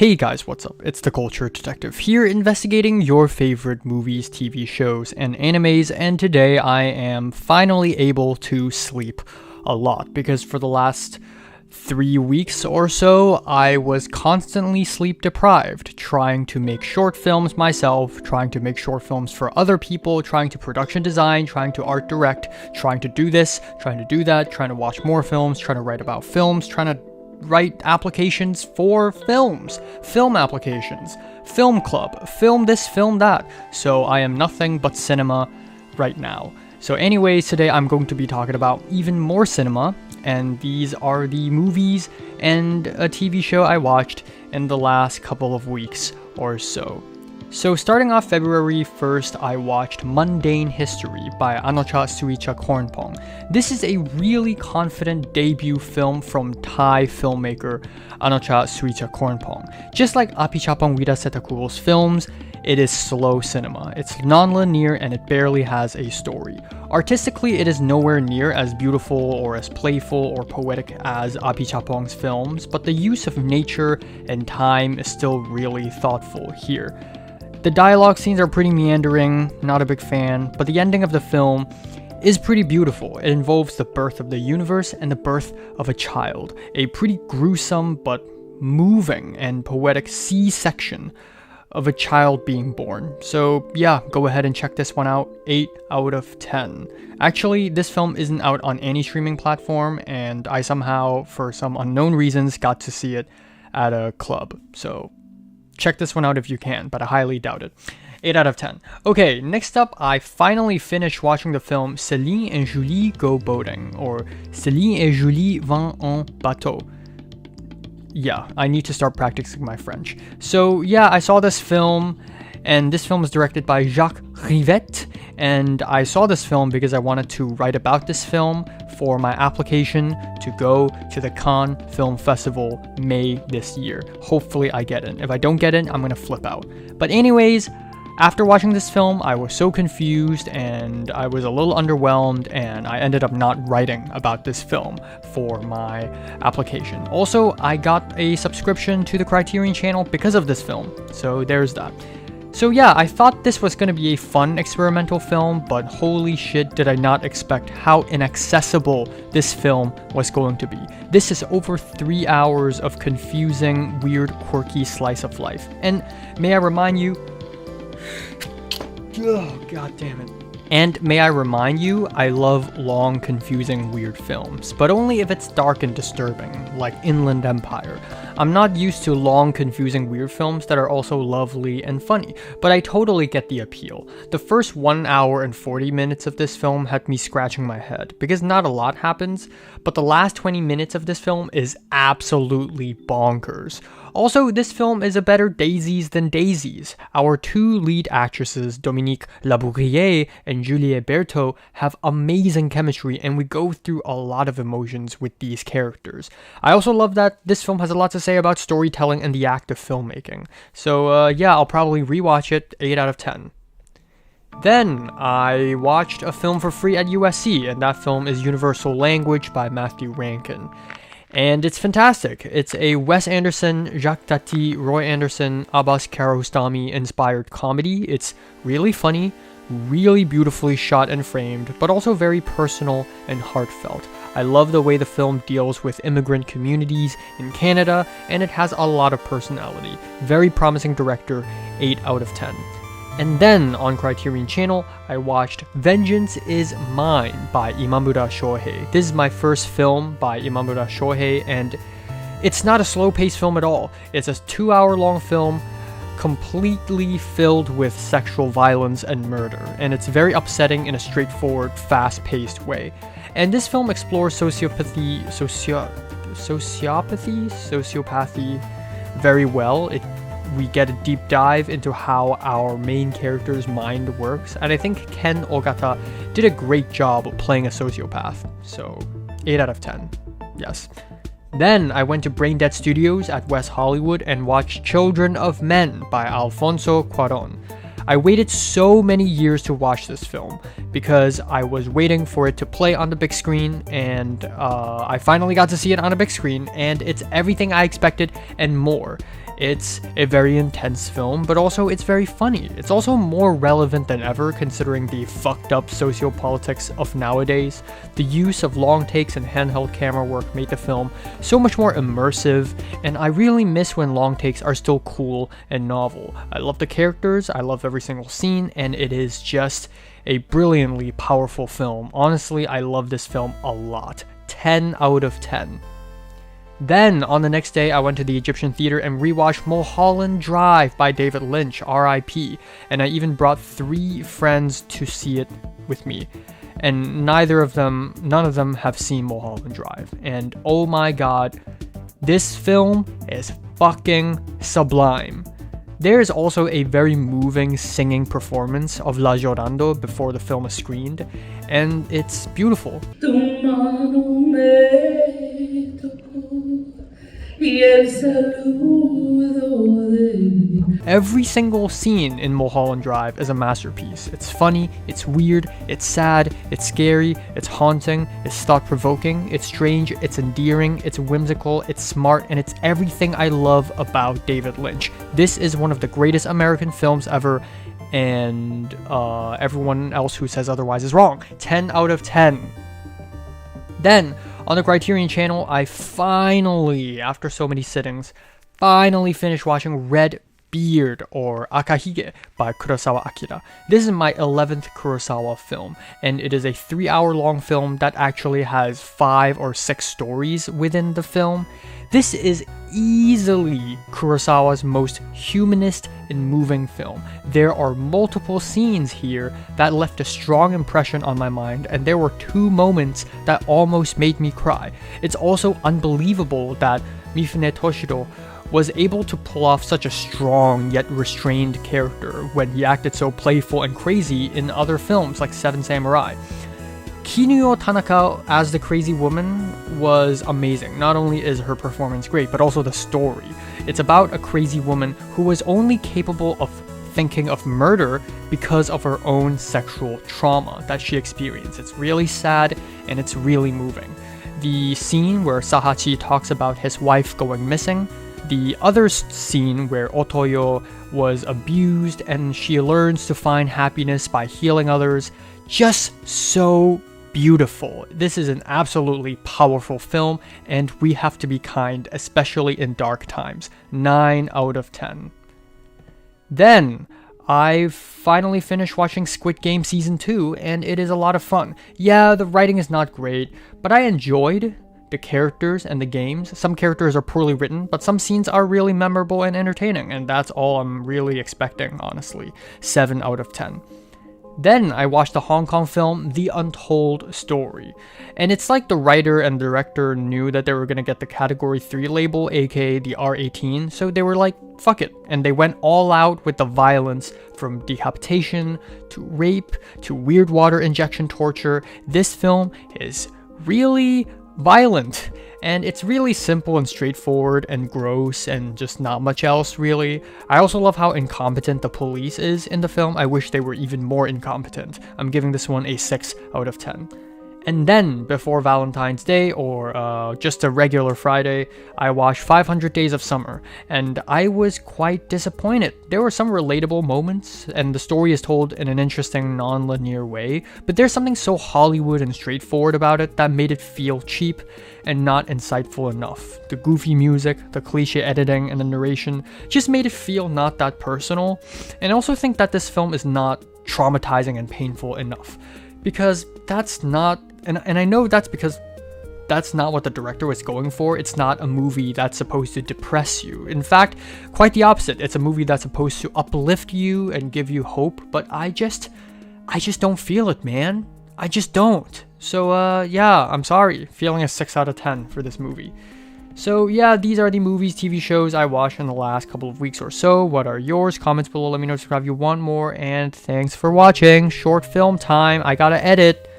Hey guys, what's up? It's the Culture Detective here, investigating your favorite movies, TV shows, and animes, and today I am finally able to sleep a lot, because for the last 3 weeks or so, I was constantly sleep deprived, trying to make short films myself, trying to make short films for other people, trying to production design, trying to art direct, trying to do this, trying to do that, trying to watch more films, trying to write about films, trying to write applications for films, film applications, film club, film this, film that. So I am nothing but cinema right now. So anyways, today I'm going to be talking about even more cinema, and these are the movies and a TV show I watched in the last couple of weeks or so. So starting off February 1st, I watched Mundane History by Anocha Suicha Kornpong. This is a really confident debut film from Thai filmmaker Anocha Suicha Kornpong. Just like Apichapong Wida Setakuro's films, it is slow cinema. It's non-linear and it barely has a story. Artistically, it is nowhere near as beautiful or as playful or poetic as Apichapong's films, but the use of nature and time is still really thoughtful here. The dialogue scenes are pretty meandering, not a big fan, but the ending of the film is pretty beautiful. It involves the birth of the universe and the birth of a child, a pretty gruesome but moving and poetic C-section of a child being born. So yeah, go ahead and check this one out. 8 out of 10. Actually, this film isn't out on any streaming platform, and I somehow, for some unknown reasons, got to see it at a club. So check this one out if you can, but I highly doubt it. 8 out of 10. Okay, next up, I finally finished watching the film Céline et Julie Go Boating, or Céline et Julie Vont en Bateau. Yeah, I need to start practicing my French. So yeah, I saw this film, and this film was directed by Jacques Rivette, and I saw this film because I wanted to write about this film for my application to go to the Cannes Film Festival May this year. Hopefully I get in. If I don't get in, I'm gonna flip out. But anyways, after watching this film, I was so confused and I was a little underwhelmed, and I ended up not writing about this film for my application. Also, I got a subscription to the Criterion channel because of this film, so there's that. So yeah, I thought this was going to be a fun experimental film, but holy shit did I not expect how inaccessible this film was going to be. This is over 3 hours of confusing, weird, quirky slice of life. And may I remind you, oh god damn it. And may I remind you, I love long, confusing, weird films, but only if it's dark and disturbing, like Inland Empire. I'm not used to long, confusing, weird films that are also lovely and funny, but I totally get the appeal. The first 1 hour and 40 minutes of this film had me scratching my head, because not a lot happens, but the last 20 minutes of this film is absolutely bonkers. Also, this film is a better Daisies than Daisies. Our two lead actresses, Dominique Labourière and Juliette Berthaud, have amazing chemistry, and we go through a lot of emotions with these characters. I also love that this film has a lot to say about storytelling and the act of filmmaking. So yeah, I'll probably rewatch it. 8 out of 10. Then I watched a film for free at USC, and that film is Universal Language by Matthew Rankin. And it's fantastic. It's a Wes Anderson, Jacques Tati, Roy Anderson, Abbas Kiarostami inspired comedy. It's really funny, really beautifully shot and framed, but also very personal and heartfelt. I love the way the film deals with immigrant communities in Canada, and it has a lot of personality. Very promising director, 8 out of 10. And then, on Criterion Channel, I watched Vengeance is Mine by Imamura Shohei. This is my first film by Imamura Shohei, and it's not a slow-paced film at all. It's a 2-hour-long film completely filled with sexual violence and murder, and it's very upsetting in a straightforward, fast-paced way. And this film explores sociopathy very well. We get a deep dive into how our main character's mind works, and I think Ken Ogata did a great job playing a sociopath. So 8 out of 10. Yes. Then I went to Braindead Studios at West Hollywood and watched Children of Men by Alfonso Cuarón. I waited so many years to watch this film because I was waiting for it to play on the big screen, and I finally got to see it on a big screen, and it's everything I expected and more. It's a very intense film, but also it's very funny. It's also more relevant than ever considering the fucked up sociopolitics of nowadays. The use of long takes and handheld camera work made the film so much more immersive, and I really miss when long takes are still cool and novel. I love the characters, I love every single scene, and it is just a brilliantly powerful film. Honestly, I love this film a lot. 10 out of 10. Then, on the next day, I went to the Egyptian theater and rewatched Mulholland Drive by David Lynch, R.I.P. And I even brought 3 friends to see it with me. And none of them have seen Mulholland Drive. And oh my god, this film is fucking sublime. There is also a very moving singing performance of La Llorando before the film is screened, and it's beautiful. Every single scene in Mulholland Drive is a masterpiece. It's funny, it's weird, it's sad, it's scary, it's haunting, it's thought-provoking, it's strange, it's endearing, it's whimsical, it's smart, and it's everything I love about David Lynch. This is one of the greatest American films ever, and everyone else who says otherwise is wrong. 10 out of 10. Then, on the Criterion channel, I finally, after so many sittings, finished watching Red Beard, or Akahige, by Kurosawa Akira. This is my 11th Kurosawa film, and it is a 3-hour-long film that actually has 5 or 6 stories within the film. This is easily Kurosawa's most humanist and moving film. There are multiple scenes here that left a strong impression on my mind, and there were 2 moments that almost made me cry. It's also unbelievable that Mifune Toshiro was able to pull off such a strong yet restrained character when he acted so playful and crazy in other films like Seven Samurai. Kinuyo Tanaka as the crazy woman was amazing. Not only is her performance great, but also the story. It's about a crazy woman who was only capable of thinking of murder because of her own sexual trauma that she experienced. It's really sad and it's really moving. The scene where Sahachi talks about his wife going missing, the other scene where Otoyo was abused and she learns to find happiness by healing others, just so beautiful. This is an absolutely powerful film, and we have to be kind, especially in dark times. 9 out of 10. Then, I finally finished watching Squid Game Season 2, and it is a lot of fun. Yeah, the writing is not great, but I enjoyed the characters and the games. Some characters are poorly written, but some scenes are really memorable and entertaining, and that's all I'm really expecting, honestly. 7 out of 10. Then I watched the Hong Kong film The Untold Story, and it's like the writer and director knew that they were going to get the Category 3 label, aka the R18, so they were like, fuck it, and they went all out with the violence from decapitation to rape to weird water injection torture. This film is really violent, and it's really simple and straightforward and gross and just not much else really. I also love how incompetent the police is in the film. I wish they were even more incompetent. I'm giving this one a 6 out of 10. And then, before Valentine's Day, or just a regular Friday, I watched 500 Days of Summer, and I was quite disappointed. There were some relatable moments, and the story is told in an interesting, non-linear way, but there's something so Hollywood and straightforward about it that made it feel cheap and not insightful enough. The goofy music, the cliche editing, and the narration just made it feel not that personal, and I also think that this film is not traumatizing and painful enough, because that's not, and I know that's because that's not what the director was going for. It's not a movie that's supposed to depress you. In fact, quite the opposite. It's a movie that's supposed to uplift you and give you hope, but I just don't feel it, man. I just don't. So, yeah, I'm sorry. Feeling a 6 out of 10 for this movie. So yeah, these are the movies, TV shows I watched in the last couple of weeks or so. What are yours? Comments below, let me know, subscribe if you want more, and thanks for watching. Short film time, I gotta edit.